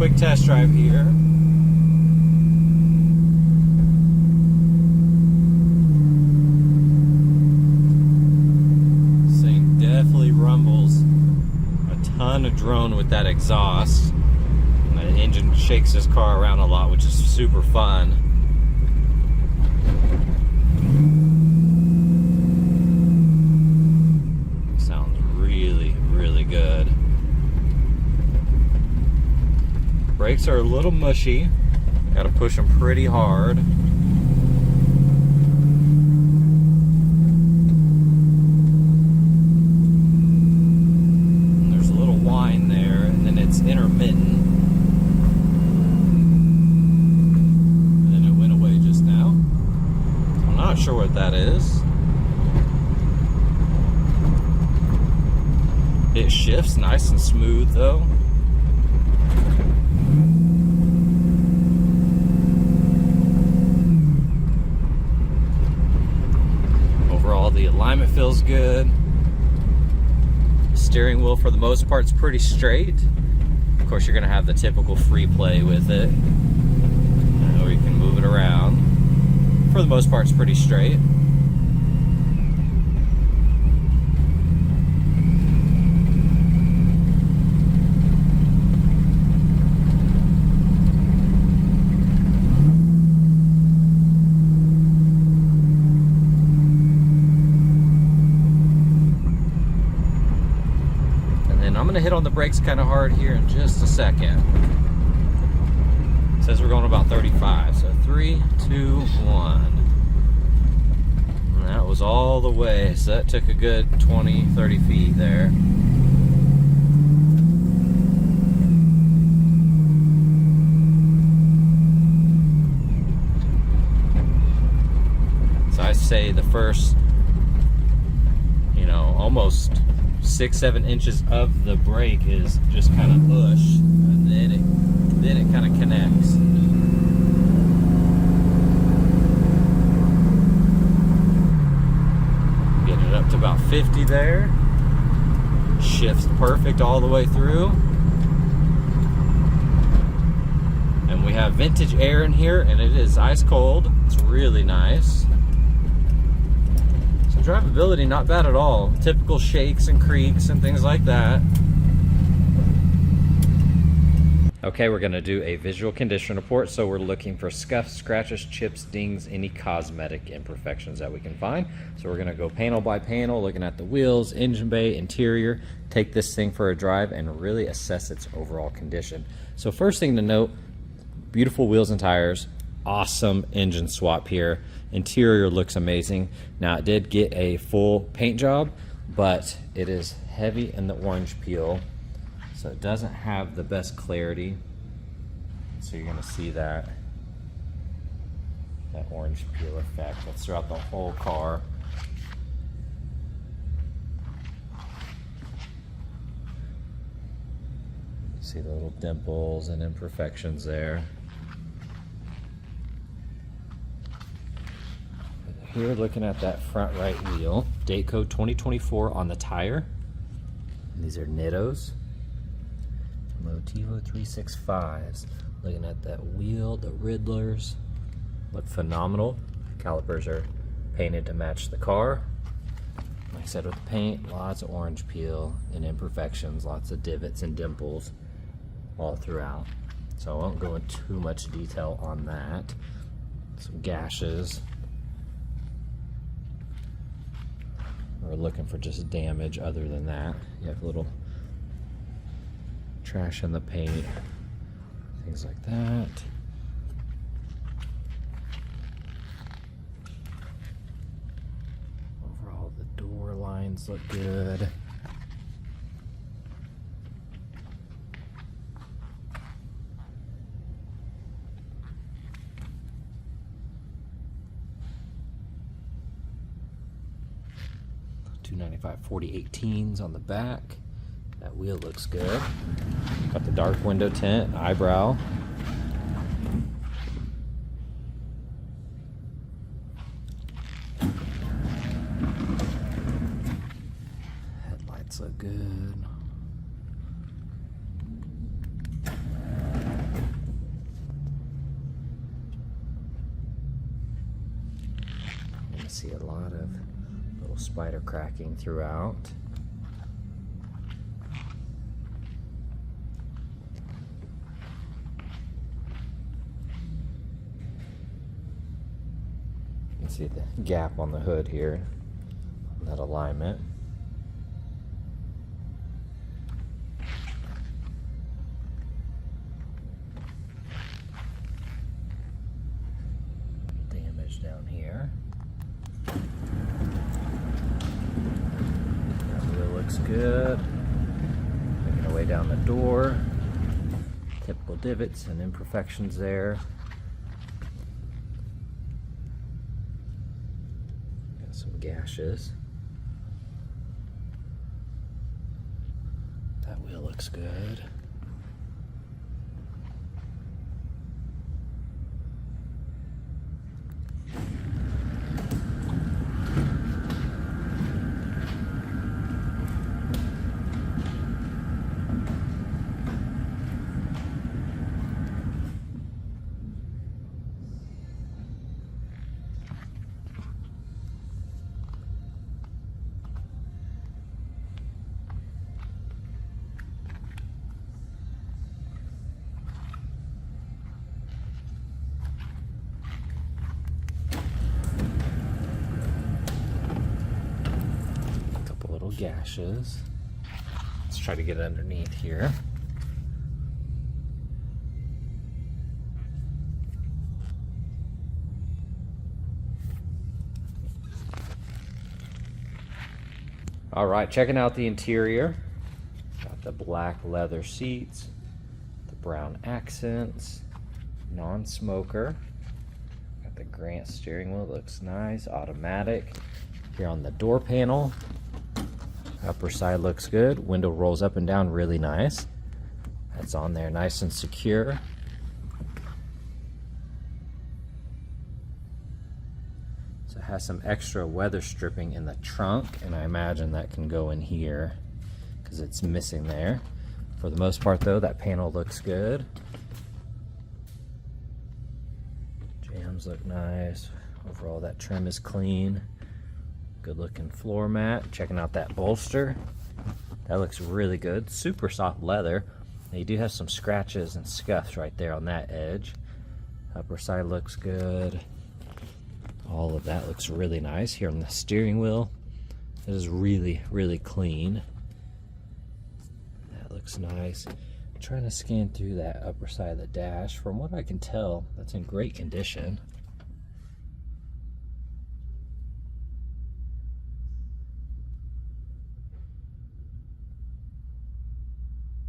quick test drive here. This thing definitely rumbles a ton of drone with that exhaust. And the engine shakes this car around a lot, which is super fun. Sounds really, really good. Brakes are a little mushy. Got to push them pretty hard. And there's a little whine there, and then it's intermittent. And then it went away just now. I'm not sure what that is. It shifts nice and smooth though. Overall, the alignment feels good. Steering wheel, for the most part, is pretty straight. Of course, you're going to have the typical free play with it, or you can move it around. For the most part, it's pretty straight. I'm going to hit on the brakes kind of hard here in just a second. It says we're going about 35, so 3, 2, 1. And that was all the way, so that took a good 20, 30 feet there. So I say the first, almost 6-7 inches of the brake is just kind of push, and then it kind of connects. Getting it up to about 50 there. Shifts perfect all the way through. And we have vintage air in here, and it is ice cold. It's really nice. Drivability not bad at all. Typical shakes and creaks and things like that. Okay, we're going to do a visual condition report. So we're looking for scuffs, scratches, chips, dings, any cosmetic imperfections that we can find. So we're going to go panel by panel, looking at the wheels, engine bay, interior, take this thing for a drive and really assess its overall condition. So first thing to note, beautiful wheels and tires. Awesome engine swap here. Interior looks amazing. Now it did get a full paint job, but it is heavy in the orange peel, so it doesn't have the best clarity. So you're gonna see that orange peel effect that's throughout the whole car. See the little dimples and imperfections there. Here, looking at that front right wheel, date code 2024 on the tire. And these are Nittos, Motivo 365s. Looking at that wheel, the Riddlers look phenomenal. Calipers are painted to match the car. Like I said, with the paint, lots of orange peel and imperfections, lots of divots and dimples all throughout. So I won't go into too much detail on that. Some gashes. We're looking for just damage other than that. You have a little trash in the paint, things like that. Overall, the door lines look good. $295 4018s on the back. That wheel looks good. Got the dark window tint, eyebrow. Headlights look good. see a lot of little spider cracking throughout. You can see the gap on the hood here, that alignment. Damage down here. That wheel looks good. Making our way down the door. Typical divots and imperfections there. Got some gashes. That wheel looks good. Gashes. Let's try to get underneath here. All right, checking out the interior. Got the black leather seats, the brown accents, non-smoker. Got the Grant steering wheel, looks nice, automatic. Here on the door panel, upper side looks good. Window rolls up and down really nice. That's on there nice and secure. So it has some extra weather stripping in the trunk, and I imagine that can go in here because it's missing there. For the most part though, that panel looks good. Jambs look nice. Overall that trim is clean. Good looking floor mat. Checking out that bolster. That looks really good. Super soft leather. Now you do have some scratches and scuffs right there on that edge. Upper side looks good. All of that looks really nice. Here on the steering wheel, it is really, really clean. That looks nice. I'm trying to scan through that upper side of the dash. From what I can tell, that's in great condition.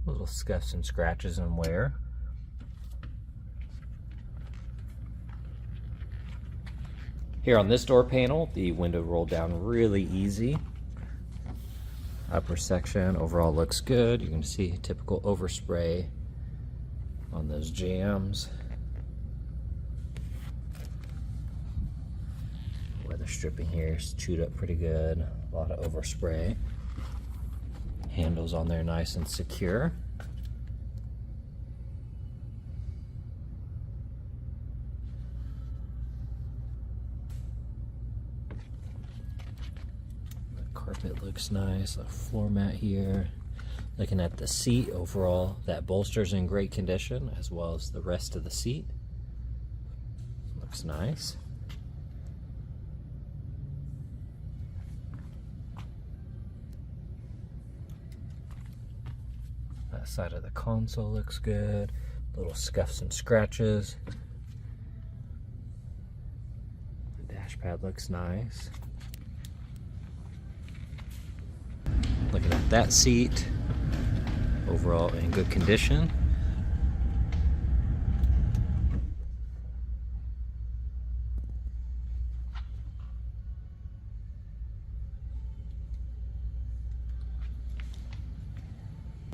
Little scuffs and scratches and wear. Here on this door panel, the window rolled down really easy. Upper section overall looks good. You can see typical overspray on those jambs. Weather stripping here is chewed up pretty good. A lot of overspray. Handles on there nice and secure. The carpet looks nice. The floor mat here. Looking at the seat overall, that bolster's in great condition, as well as the rest of the seat. Looks nice. That side of the console looks good. Little scuffs and scratches. The dash pad looks nice. Looking at that seat, overall in good condition.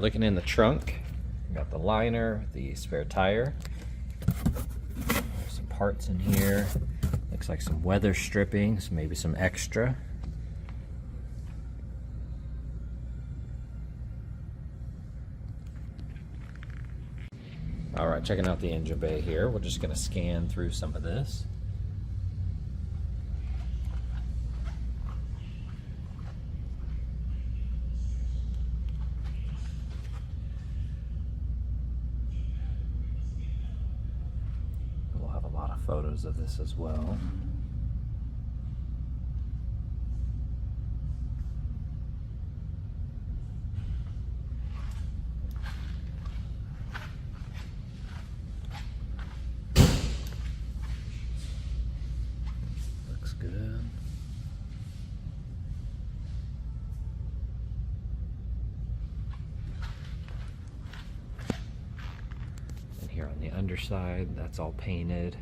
Looking in the trunk, we got the liner, the spare tire, some parts in here. Looks like some weather stripping, so maybe some extra. All right, checking out the engine bay here. We're just gonna scan through some of this. photos of this as well. Looks good. And here on the underside, that's all painted.